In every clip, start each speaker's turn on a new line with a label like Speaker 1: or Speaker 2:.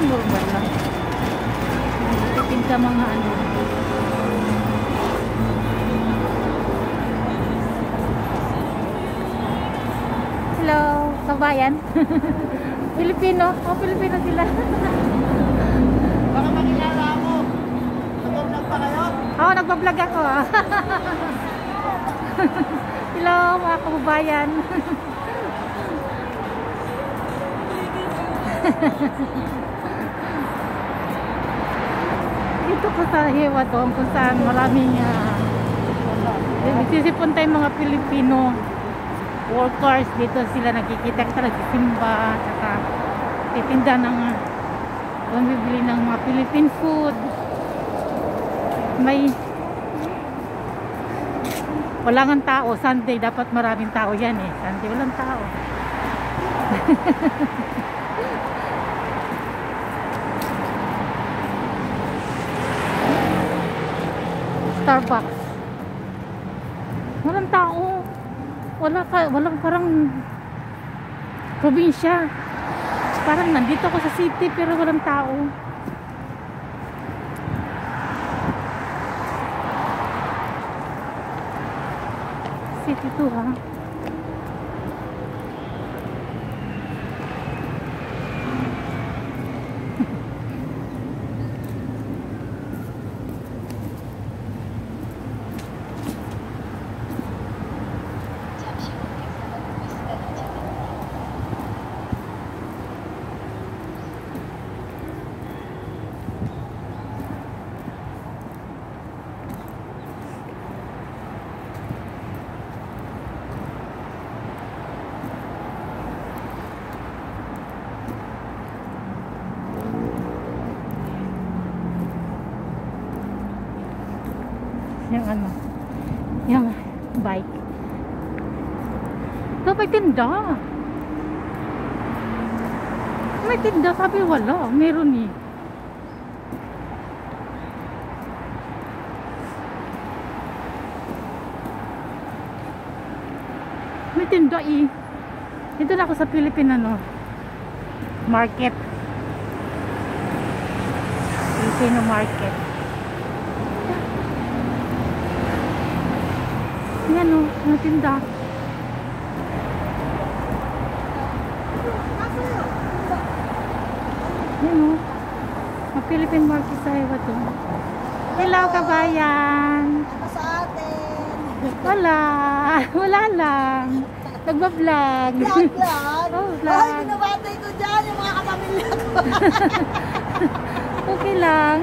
Speaker 1: normal lang. Titinda mga ano. Hello, kabayan. Pilipino. Oh, Pilipino sila.
Speaker 2: Baka makilala ako. Nag-vlog pa kayo?
Speaker 1: Oo, nagpa-vlog ako. Hello, mga kababayan. Dito ko sa Hewa doon kung saan maraming nagsisipon tayong mga Pilipino workers. Dito sila nakikita ka nagsisimba, saka titinda ng bumibili ng mga Philippine food. May walang tao. Sunday dapat maraming tao yan eh. Sunday walang tao. Starbucks. Walang tao. Walang parang probinsya. Parang nandito ako sa city pero walang tao. City to ha. Yung ano, yung bike. Ito may tinda. May tinda, sabi wala. Meron eh. May tinda eh. Dito na ako sa Philippine ano, market. Filipino market. Yan o, mga tinda. Yan o, mga Philippine market sa Hewa to. Hello kabayan.
Speaker 2: Ano sa atin?
Speaker 1: Wala, wala lang. Nagbablog.
Speaker 2: Vlog?
Speaker 1: Oh, vlog.
Speaker 2: Ay, binabatay ko dyan yung mga kapamilya ko.
Speaker 1: Okay lang.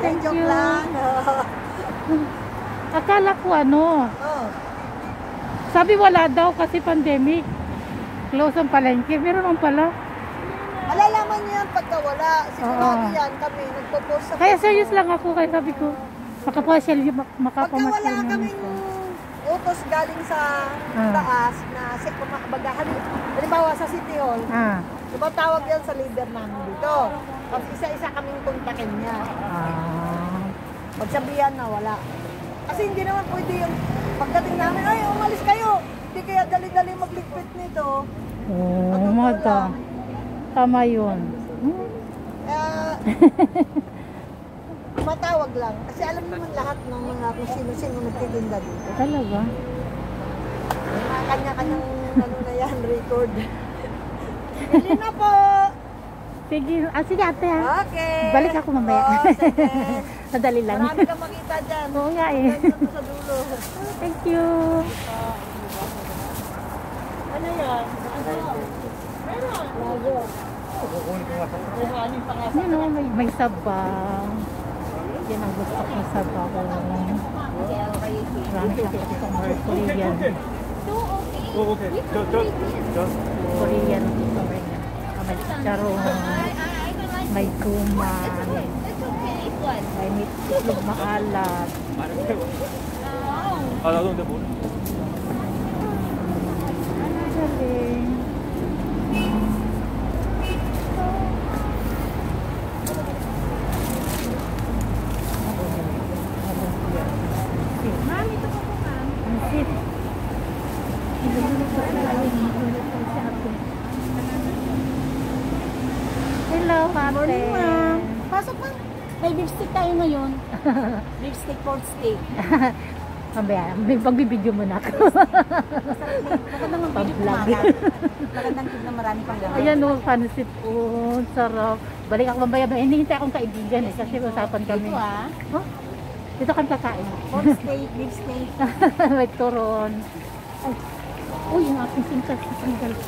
Speaker 1: Thank
Speaker 2: Joke
Speaker 1: you.
Speaker 2: lang.
Speaker 1: Akala ko ano,
Speaker 2: Oh.
Speaker 1: sabi wala daw kasi pandemic. Close ang palengke. Meron naman pala.
Speaker 2: Malalaman niyo yan pagka wala. Sigurado
Speaker 1: Oo.
Speaker 2: yan kami. Nagpo-post sa
Speaker 1: Kaya
Speaker 2: Facebook.
Speaker 1: serious lang ako. Kaya sabi ko, makapasyal
Speaker 2: Pagka wala
Speaker 1: makapamasyal naman
Speaker 2: kaming
Speaker 1: ko.
Speaker 2: utos galing sa taas na halimbawa sa City Hall,
Speaker 1: Ah.
Speaker 2: diba tawag yan sa leader namin dito. Tapos isa-isa kaming kontakin niya.
Speaker 1: Ah.
Speaker 2: Pagsabihan na wala. Kasi hindi naman pwede yung pagdating namin, ay umalis kayo. Hindi kaya dali-dali magligpit nito.
Speaker 1: Oh, mata. Tama yun.
Speaker 2: Matawag lang. Kasi alam naman lahat ng mga kung sino-sino nagtitinda dito.
Speaker 1: Talaga?
Speaker 2: Mga kanya-kanyang ano na yan, record. Bili na po!
Speaker 1: Sige, sige ate ha.
Speaker 2: Okay.
Speaker 1: Balik ako mamaya.
Speaker 2: Oo, sige.
Speaker 1: Madali lang.
Speaker 2: Marami kang makita dyan.
Speaker 1: Oo nga eh.
Speaker 2: Ganyan to sa dulo.
Speaker 1: Thank you.
Speaker 2: Ano yan? Meron. Lago.
Speaker 1: Yan o, may sabaw. Yan ang gusto ko sabaw. Marami siyang gusto mga Korean.
Speaker 3: Oh, okay. Just.
Speaker 1: Korean. May charong. May kuman. May itlog maalat.
Speaker 3: 아, 나도 근데 모르.
Speaker 1: Galing.
Speaker 2: Mami, ito po po ma'am.
Speaker 1: Ang sip. Ilulunod ko sa akin. Ilulunod ko sa akin. Hello. Hello, ate.
Speaker 2: Morning, ma'am. Pasok, ma'am. May beef steak tayo ngayon. Beef steak, pork steak.
Speaker 1: Mamaya, pagbibideo mo na ako.
Speaker 2: Magandang ang video kumakat. Magandang video na marami pang gawin.
Speaker 1: Ayan o, pansit po. Sarap. Balik ako mamaya. Hinihintay akong kaibigan eh. Kasi usapan kami.
Speaker 2: Dito ah.
Speaker 1: Huh? Dito kami kakain.
Speaker 2: Pork steak, beef steak.
Speaker 1: May turon. Ay. Uy, yung aking sintas. Sandal.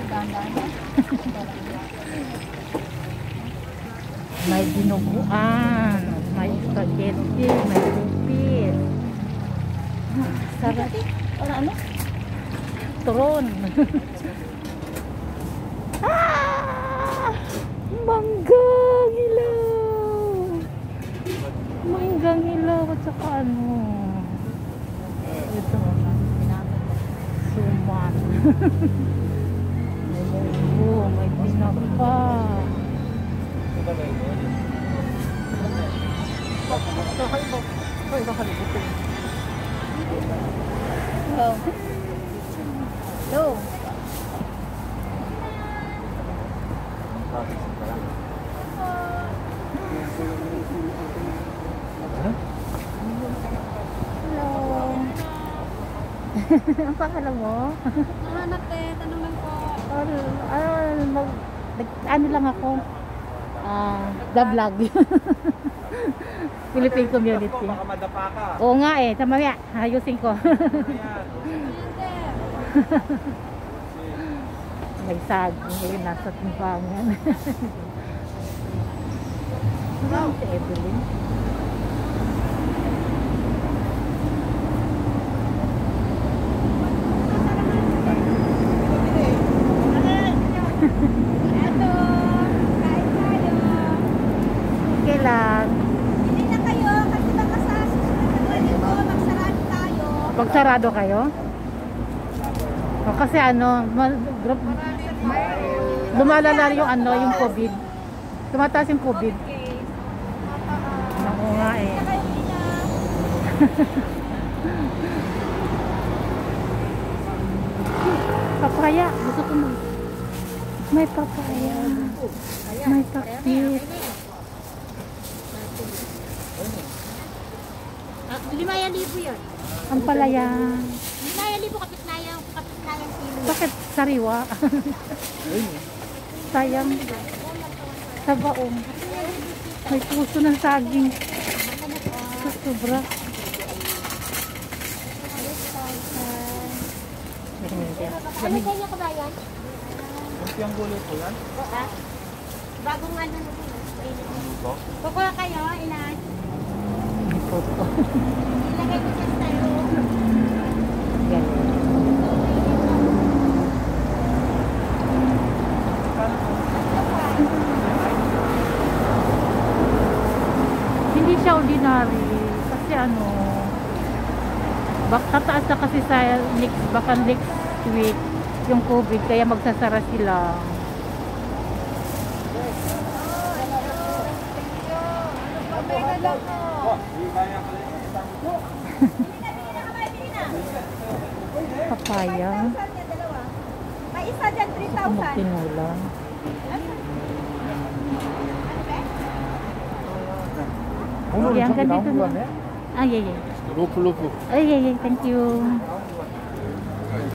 Speaker 2: Dahan-dahan.
Speaker 1: May dinuguan. May spaghetti. May lupis. Sarap.
Speaker 2: Ano?
Speaker 1: Turon. Ah! Manggang ilaw. Manggang ilaw at saka ano. Ito. Suman. May munggo. May pinapa.
Speaker 2: Hello. Hello.
Speaker 1: Ang pangalan mo?
Speaker 2: Hanap eh, tanong lang po.
Speaker 1: Ano lang ako? Vlog. Philippine community.
Speaker 3: Baka madapa ka.
Speaker 1: Oo nga eh. Mamaya, ayusin ko. May saging ngayon nasa timbangan. Saan si Evelyn?
Speaker 2: Eto, kain tayo.
Speaker 1: Okay lang.
Speaker 2: Hindi na kayo, kasi baka sa susunod na linggo, magsarado tayo.
Speaker 1: Magsarado kayo? O, kasi ano, lumalala yung ano, yung COVID. Tumataas yung COVID. Oo nga eh. Papaya. Gusto ko mo. May papaya. May pakit.
Speaker 2: 5,000 yun.
Speaker 1: Ang palaya.
Speaker 2: 5,000 kapitnayang kilo.
Speaker 1: Bakit sariwa? Sayang. Sa baong. May puso ng saging. Sa sobra.
Speaker 2: Ano kanya kabayan?
Speaker 3: Yung gulay po yan?
Speaker 2: Bagong ano na po.
Speaker 3: Ito?
Speaker 2: Kukuha kayo, ilan?
Speaker 1: May puso.
Speaker 2: Ilagay ko sa styro.
Speaker 1: Ganyan. Hindi siya ordinary. Kasi ano, tataas na kasi sa baka next week yung COVID, kaya magsasara sila. Papaya.
Speaker 2: May isa dyan,
Speaker 1: Gusto ko
Speaker 2: 3,000.
Speaker 1: magtinula. Okay, hanggang dito na. Ah, yeah, yeah.
Speaker 3: 로프 로프.
Speaker 1: Ay, yeah, yeah. Thank you.